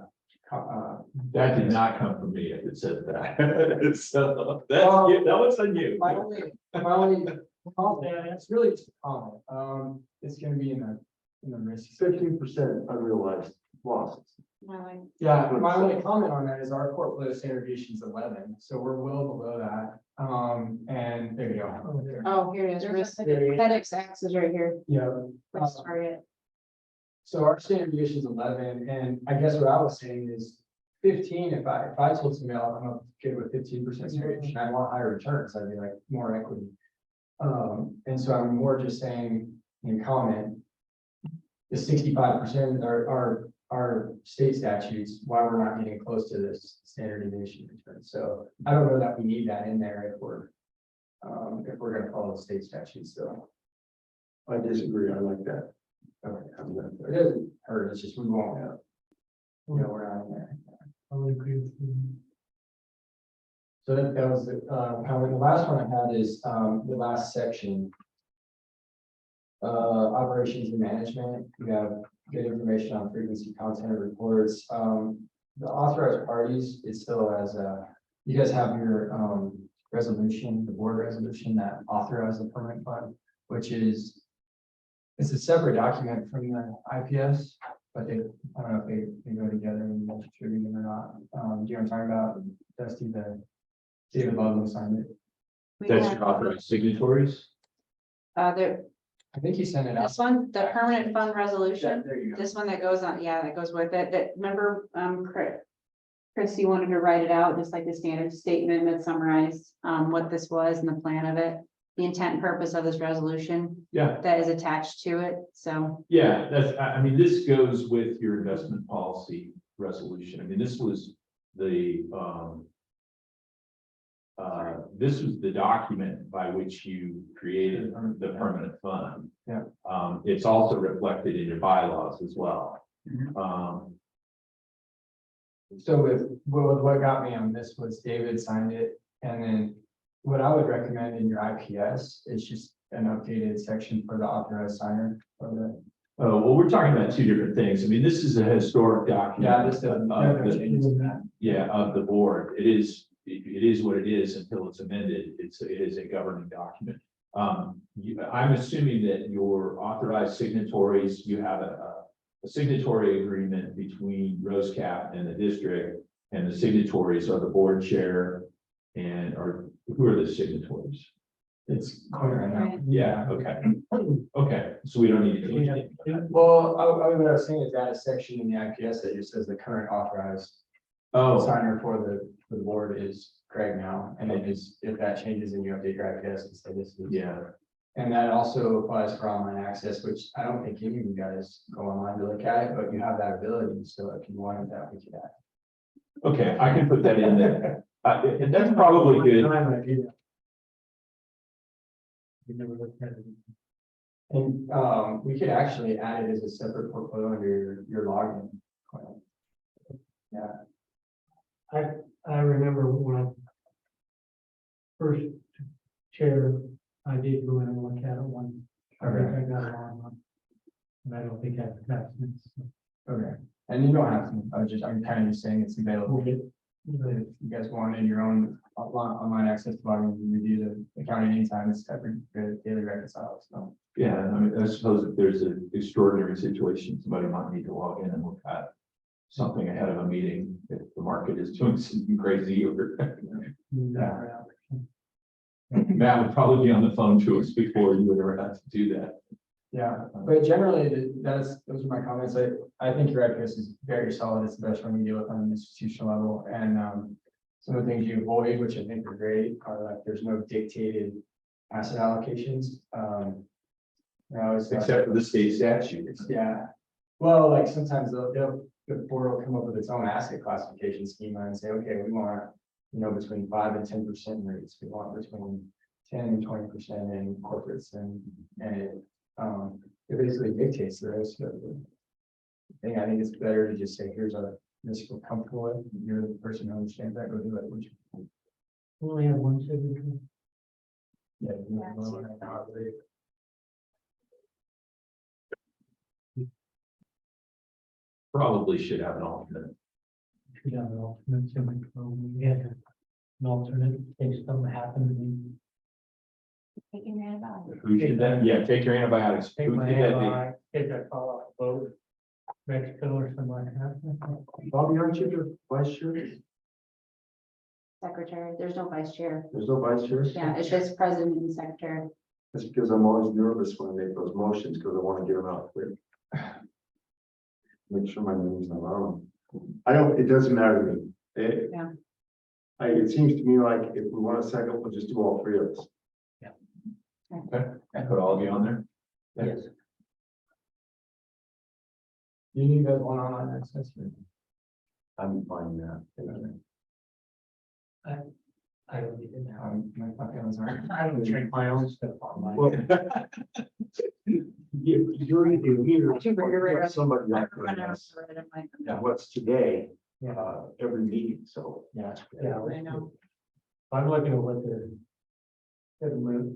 That did not come from me if it said that. So that was on you. My only comment, it's really just a comment. It's gonna be in the risk. 15% unrealized losses. Yeah, my only comment on that is our portfolio standard deviation is 11, so we're well below that. And there you go. Oh, here it is. Risk FedEx X is right here. Yeah. Risk target. So our standard deviation is 11, and I guess what I was saying is 15, if I told somebody I'm good with 15% standard deviation, I want higher returns, I'd be like more equity. And so I'm more just saying in comment, the 65% are state statutes, why we're not getting close to this standard deviation return. So I don't know that we need that in there if we're gonna follow the state statutes, so. I disagree, I like that. Okay, it doesn't hurt, it's just we won't have. We're not in there. I would agree with you. So that was the comment. The last one I had is the last section. Operations and management, we have good information on frequency, content, and reports. The authorized parties, it still has, you guys have your, resolution, the board resolution that authorized the permanent fund, which is, it's a separate document from the IPS, but they, I don't know if they go together and distribute them or not. Do you know what I'm talking about? Dusty, David Ludlow signed it. We That's have, your authorized signatories. there, I think he sent it out. this one, the permanent fund resolution, There you go. this one that goes on, yeah, that goes with it, that, remember, Chris, you wanted to write it out, just like the standard statement that summarized, what this was and the plan of it. The intent and purpose of this resolution Yeah, that is attached to it, so. yeah, that's, I mean, this goes with your investment policy resolution. I mean, this was the, this was the document by which you created the permanent fund. Yeah. It's also reflected in your bylaws as well. So what got me on this was David signed it, and then what I would recommend in your IPS is just an updated section for the authorized signer for the. Oh, well, we're talking about two different things. I mean, this is a historic document. Yeah, this doesn't. of no the- changes to that. Yeah, of the board. It is what it is until it's amended. It is a governing document. I'm assuming that your authorized signatories, you have a signatory agreement between Rosecap and the district, and the signatories are the board chair and who are the signatories? It's clear enough. Yeah, okay. Okay, so we don't need to change anything. Well, what I was saying is add a section in the IPS that just says the current authorized Oh, signer for the board is Craig now, and it is, if that changes and you update your IPS and say this is. yeah. And that also applies for online access, which I don't think any of you guys go online to look at it, but you have that ability, so if you wanted that, we could add. Okay, I can put that in there. And that's probably good. We never looked at it. And we could actually add it as a separate portfolio under your login. Yeah, I remember when I first chair, I did go in and look at it once. I think I got it on. And I don't think I've attachments. okay. And you don't have to, I'm kind of just saying it's available. If you guys wanted your own online access to login, you review the accounting anytime, it's every daily reconcile, so. Yeah, I mean, I suppose if there's an extraordinary situation, somebody might need to log in and look at something ahead of a meeting, if the market is doing something crazy or. Matt would probably be on the phone to us before you would ever have to do that. Yeah, but generally, those are my comments. I think your IPS is very solid. It's the best one you deal with on an institutional level. And some of the things you avoid, which I think are great, are like there's no dictated asset allocations. Except for the state statute. Yeah. Well, like sometimes the board will come up with its own asset classification schema and say, okay, we want, between 5 and 10% rates. We want between 10 and 20% in corporates, and it basically dictates the rest of the thing. I think it's better to just say, here's a risk we're comfortable with. You're the person who understands that, go do it. Which, We only have one signature. yeah, you know, well, right now, I believe. Probably should have an alternate. We have an alternate, so we had an alternate, in case something happened. Taking your antibiotics. Who should that? Yeah, take your antibiotics. Take Who my should that antibiotic, take that call off the boat, Mexico or something like that. Bobby, aren't you the vice chair? Secretary, there's no vice chair. There's no vice chair? Yeah, it's just president and secretary. That's because I'm always nervous when I make those motions, because I want to get them out quick. Make sure my name's not wrong. It doesn't matter to me. Yeah. It seems to me like if we want a second, we'll just do all three of us. I put all of you on there. Yes. Do you guys want online access? I'm fine now. I don't need it now. My feelings are. I don't drink my own stuff online. Well, you're either here or you have somebody else. And what's today, every meeting, so. Yeah. Yeah, I know. I'm looking at what the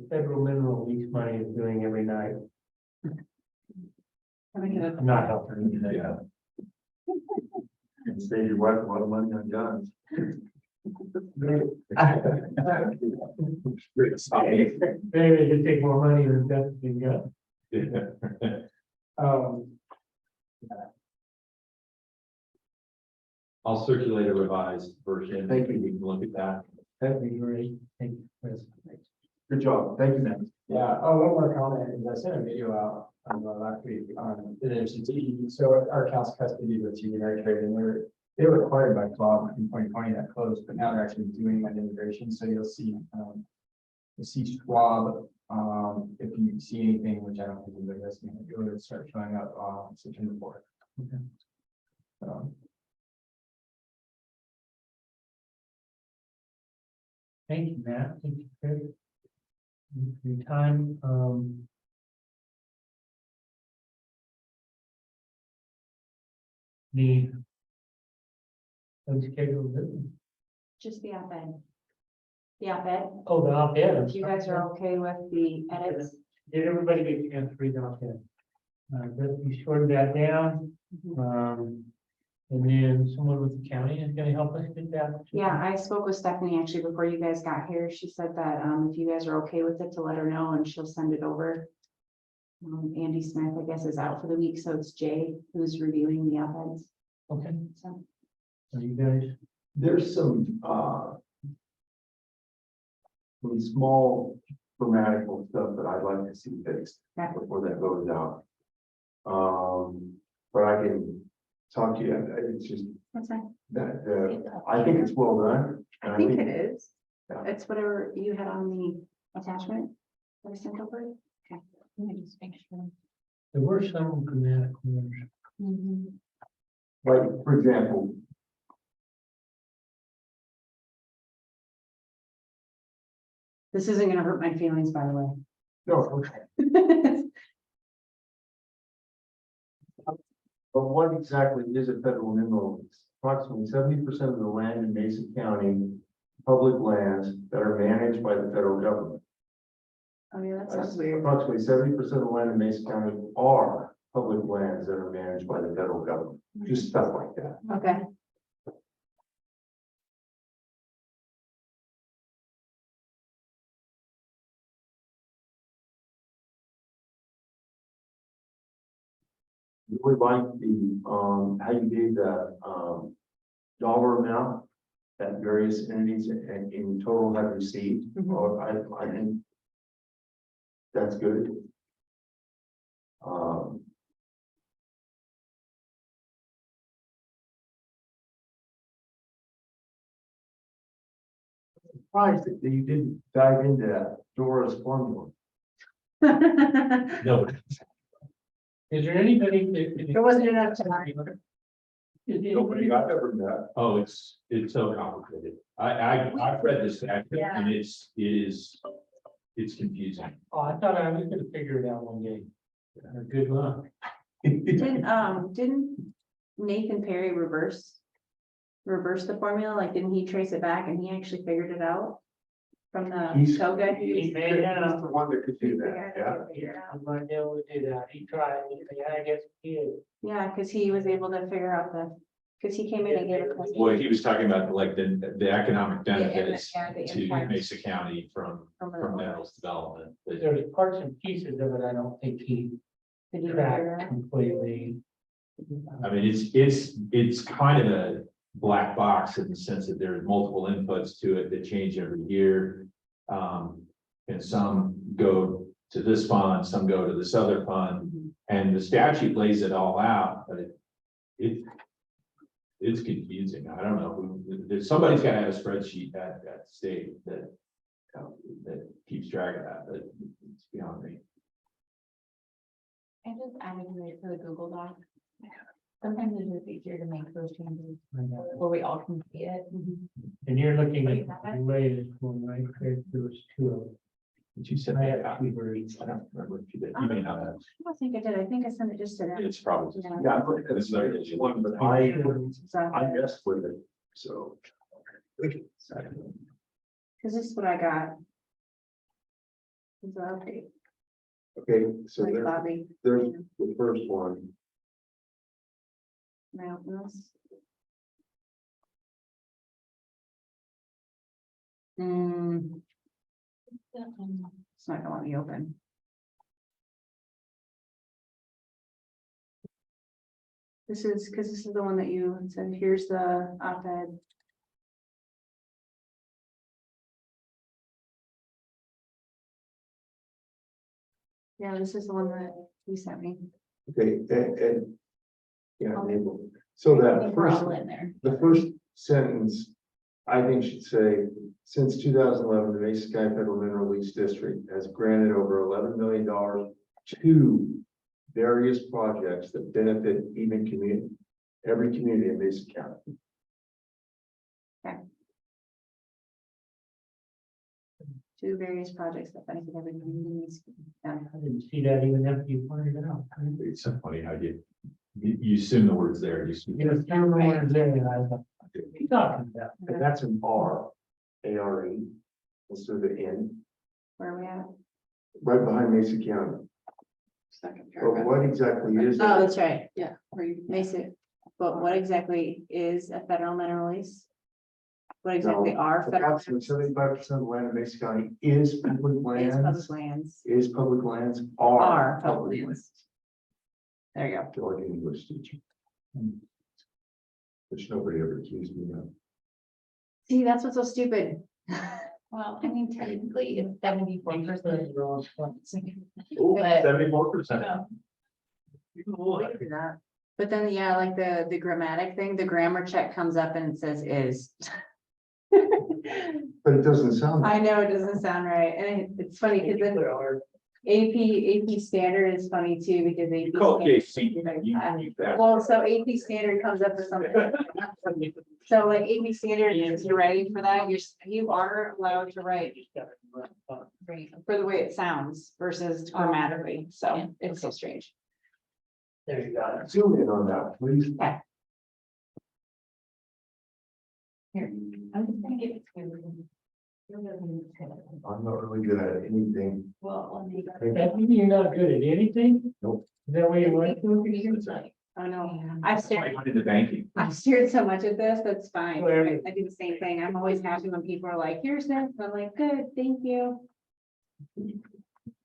federal mineral lease money is doing every night. I'm not helping you there. Yeah. And save your wife a lot of money on guns. Maybe you take more money than that you got. I'll circulate a revised version. Thank you. We can look at that. That'd be great. Thank you, Chris. Good job. Thank you, man. Yeah, oh, one more comment, is I sent a video out last week on the MCT, so our accounts custody with TD Ameritrade, and they were acquired by Club in 2020, that closed, but now they're actually doing that integration, so you'll see Schwab, if you see anything, which I don't think they're listening, it'll start showing up September 4th. Okay. Thank you, Matt. Thank you, Chris. Thank you for your time. The unscheduled business. Just the op-ed. The op-ed, Oh, the op-ed. if you guys are okay with the edits. Did everybody get a chance to read the op-ed? We shorted that down. And then someone with the county is gonna help us get that. Yeah, I spoke with Stephanie actually before you guys got here. She said that if you guys are okay with it, to let her know and she'll send it over. Andy Smith, I guess, is out for the week, so it's Jay who's reviewing the op-eds. Okay, So, so you guys, There's some small grammatical stuff that I'd like to see fixed Okay. before that goes out. But I can talk to you, it's just that's fine. that, I think it's well done. and I think it is. Yeah. It's whatever you had on the attachment that I sent over. Okay. Let me just make sure. there were some grammatical errors. Like, for example, This isn't gonna hurt my feelings, by the way. no, but what exactly is a federal mineral lease? Approximately 70% of the land in Mesa County, public lands that are managed by the federal government. Oh, yeah, that sounds weird. Approximately 70% of the land in Mesa County are public lands that are managed by the federal government, just stuff like that. Okay. Would like the, how you gave that, dollar amount that various entities in total have received, Mhm. or I think that's good. Surprised that you didn't dive into that Dora's formula. No, Is there anybody? There wasn't enough time. Nobody got over that. oh, it's so complicated. I've read this statute and it's confusing. Oh, I thought I was gonna figure it out one day. Good luck. Didn't Nathan Perry reverse the formula? Like, didn't he trace it back and he actually figured it out? From the He's- Shell guy? He may He's have. the one that could do that, yeah. I might be able to do that. He tried, yeah, I guess he is. Yeah, because he was able to figure out because he came in and gave us. Well, he was talking about like the economic benefits yeah, the to impact. Mesa County from minerals development. But There's parts and pieces of it I don't think he Did you figure it tracked out? completely. I mean, it's kind of a black box in the sense that there's multiple inputs to it that change every year. And some go to this fund, some go to this other fund, and the statute lays it all out, but it's confusing. I don't know. Somebody's got to have a spreadsheet at state that keeps track of that, but it's beyond me. I just added it to the Google Doc. Sometimes it's just easier to make those changes where we all can see it. And you're looking at the latest one, right? There was two of them. But you said I that. had two versions. I don't remember if you did. You may not have. I don't think I did. I think I sent it just to them. It's probably just. Yeah, I looked at this one, but I messed with it, so. Because this is what I got. Is the update. Okay, so like there's Bobby. the first one. Mountains. Hmm, it's not gonna let me open. This is, because this is the one that you said, here's the op-ed. Yeah, this is the one that you sent me. Okay, and yeah, enable. So I that think we're first, all in there. the first sentence, I think should say, since 2011, the Mesa Sky Federal Mineral Lease District has granted over $11 million to various projects that benefit even community, every community in Mesa County. Two various projects that benefit every community. I didn't see that even after you pointed it out. It's so funny how you assume the words there. You know, some of the words there, and I was like, what are you talking about? And that's an R, A-R-E, instead of the N, Where are we at? right behind Mesa County. Second But what exactly is Oh, that? that's right. Yeah. Mesa, but what exactly is a federal mineral lease? What exactly are federal? Approximately 75% of land in Mesa County is public Is public lands, lands, is public lands, are are public public lands. lands. There you go. I feel like an English teacher. Which nobody ever accused me of. See, that's what's so stupid. Well, I mean, technically it's 74%. Oh, But- 74%. But then, yeah, like the grammatic thing, the grammar check comes up and it says is. But it doesn't sound. I know it doesn't sound right, and it's funny because then AP standard is funny too, because AP. Call standard- JC. Well, so AP standard comes up with something. So like AP standard, if you're ready for that, you are allowed to write for the way it sounds versus grammatically, so it's so strange. There you go. Zoom in on that, please. Here, I'm just gonna give it to you. I'm not really good at anything. Well, let me. That mean you're not good at anything? Nope. Is that what you want to? Oh, no, I've stared, Went into banking. I've stared so much at this, that's fine. Where- I do the same thing. I'm always happy when people are like, here's this, I'm like, good, thank you.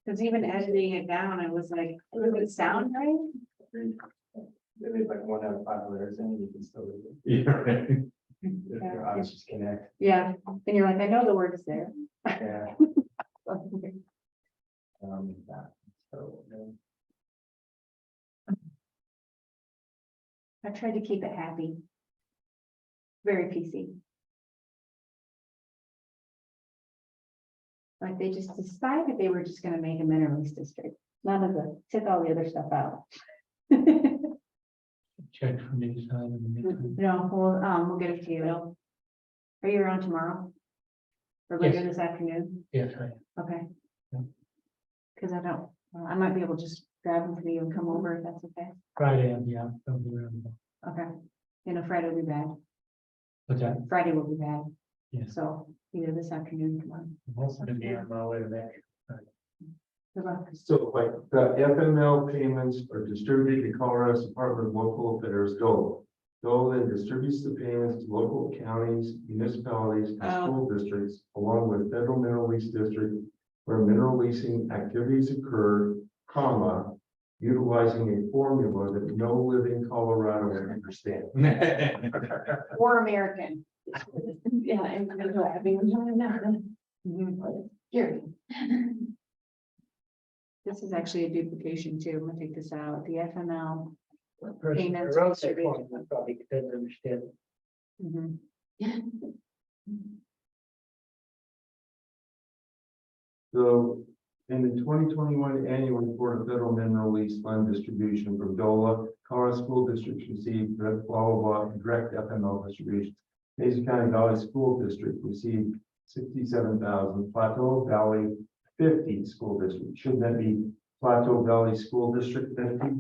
Cause even editing it down, I was like, does it sound right? Maybe like 1 out of 5 letters in, you can still read it. Yeah, right. If your eyes just connect. Yeah, and you're like, I know the word is there. Yeah. That, so, I tried to keep it happy. Very PC. Like they just decided they were just gonna make a mineral lease district, none of the, took all the other stuff out. Check from the side of the meeting. No, we'll get it to you. Are you around tomorrow? Or later this afternoon? Yes, I. Okay. Yeah. Cause I don't, I might be able to just grab them for you and come over if that's okay. Friday, I'll be out. I'll be around. Okay. You know, Friday will be bad. What's that? Friday will be bad. Yes. So either this afternoon, come on. I'm also gonna be on my way back. Good luck. So like the FML payments are distributed to Colorado's Department of Local Affairs, DOLA. DOLA then distributes the payments to local counties, municipalities, and Oh. school districts, along with federal mineral lease district, where mineral leasing activities occur, comma, utilizing a formula that no living Colorado would understand. Or American. Yeah, I'm gonna go having that. Here. This is actually a duplication too. I'm gonna take this out. The FML. Person Payments who wrote that distributed. form, I probably couldn't understand. Mhm. So in the 2021 annual report of federal mineral lease fund distribution from DOLA, Colorado school districts received blah, blah, blah, direct FML distribution. Mesa County Valley School District received 67,000, Plateau Valley 50 school district. Shouldn't that be Plateau Valley School District 50?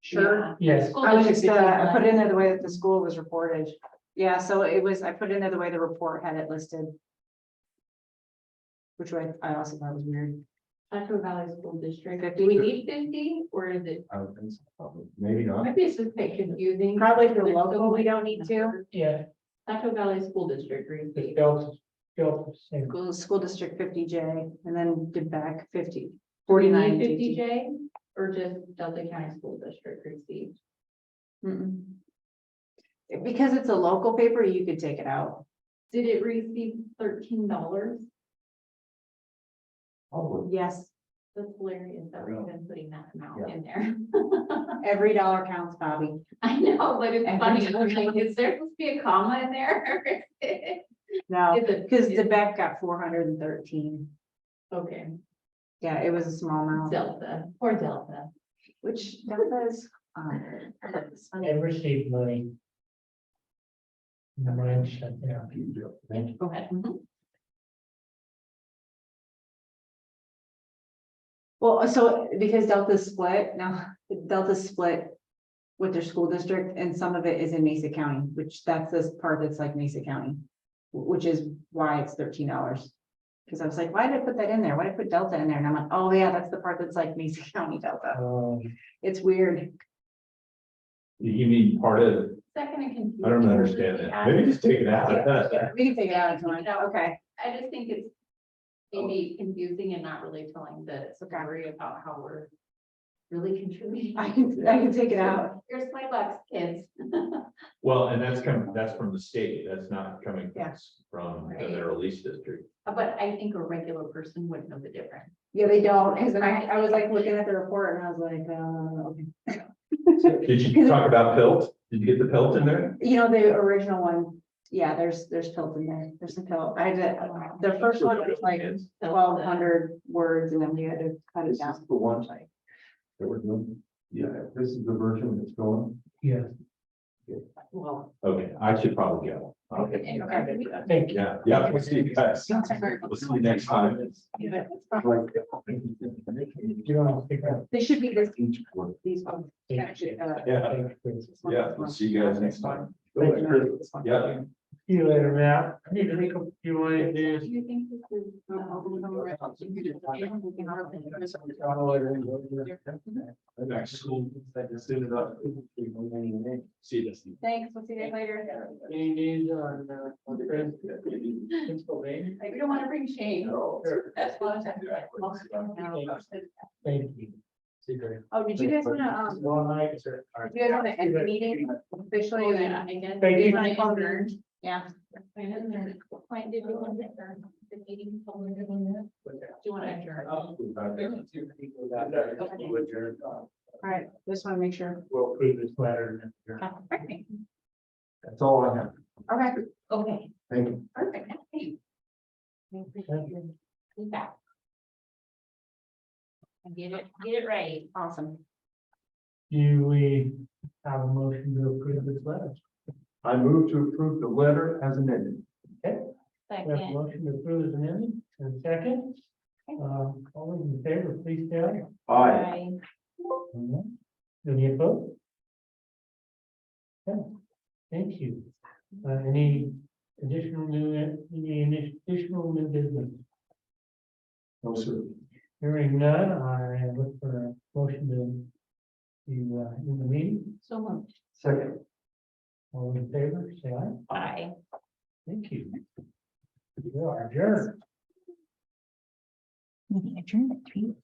Sure. Yes, School I was district just, I 51. put in there the way that the school was reported. Yeah, so it was, I put in there the way the report had it listed. which I also thought was weird. Metro Valley School District, 50. do we need 50 or is it? I don't think so, probably. Maybe not. Maybe it's just a bit confusing. Probably for There's local, so we many don't need to. numbers. Yeah, Metro Valley School District, the receive. Delta, same. School district 50J, and then did back 50, Do we 49. need 50J or just Delta County School District received? Mm-mm. Because it's a local paper, you could take it out. Did it receive $13? Probably. Yes, That's hilarious that we've been putting that amount Yeah. in there. every dollar counts, Bobby. I know, but it's Every funny, time. I'm like, is there supposed to be a comma in there? No, Is it- because the back got 413. Okay, Yeah, it was a small amount, Delta, or Delta. which Delta is, it's funny. They received money. The mine shut down. Go ahead. Well, so because Delta's split, now Delta's split with their school district and some of it is in Mesa County, which that's this part that's like Mesa County. Which is why it's $13. Because I was like, why did I put that in there? Why did I put Delta in there? And I'm like, oh yeah, that's the part that's like Mesa County Delta. It's weird. You mean part of, Second and confusing. I don't understand that. Maybe just take it out. We can take it out if you want. Okay. I just think it's maybe confusing and not really telling the story about how we're really contributing. I can take it out. Here's my bucks, kids. Well, and that's from the state. That's not coming Yeah. from Right. their lease district. But I think a regular person would know the difference. Yeah, they don't. Because I was like looking at the report and I was like, okay. Did you talk about Pilt? Did you get the Pilt in there? You know, the original one, yeah, there's pilt in there. There's some pilt. I did, the first one was like 1,200 words and then we had to cut This it down. is the one. That we're doing. Yeah, this is the version that's going. Yeah, Well. Okay, I should probably go. Okay. thank you. Yeah, we'll see you guys. We'll see you next time. You don't pick up. They should be this, Each one. these ones. Actually, Yeah, this one, yeah, this we'll one. see you guys next time. Thank you. This one. Yeah. See you later, Matt. I need to think of you want to do. Do you think this is? Next school. Soon enough. See you this. Thanks, we'll see you guys later. Any news on, Pennsylvania? We don't want to bring shame. That's what I'm Thank you. See you later. Oh, did you guys wanna, Well, night, sir. do you guys wanna end the meeting officially? Oh, yeah, I guess. Thank you. Yeah. Point, did you want to adjourn the meeting? Do you want to adjourn? All right, just wanna make sure. We'll approve this letter. Okay. That's all I have. Okay. Okay, Thank you. perfect. Thank you. Feedback. And get it right. Awesome. Do we have a motion to approve this letter? I move to approve the letter as amended. We have a Second. motion to approve as amended, and a second. All those in favor, please say aye. Aye. Any opposed? Okay, thank you. Any additional new business? No, sir. Hearing none, I look for a motion to in the meeting. So moved. Second. All in favor, say aye. Bye. Thank you. We are adjourned. Meeting adjourned at 3:04.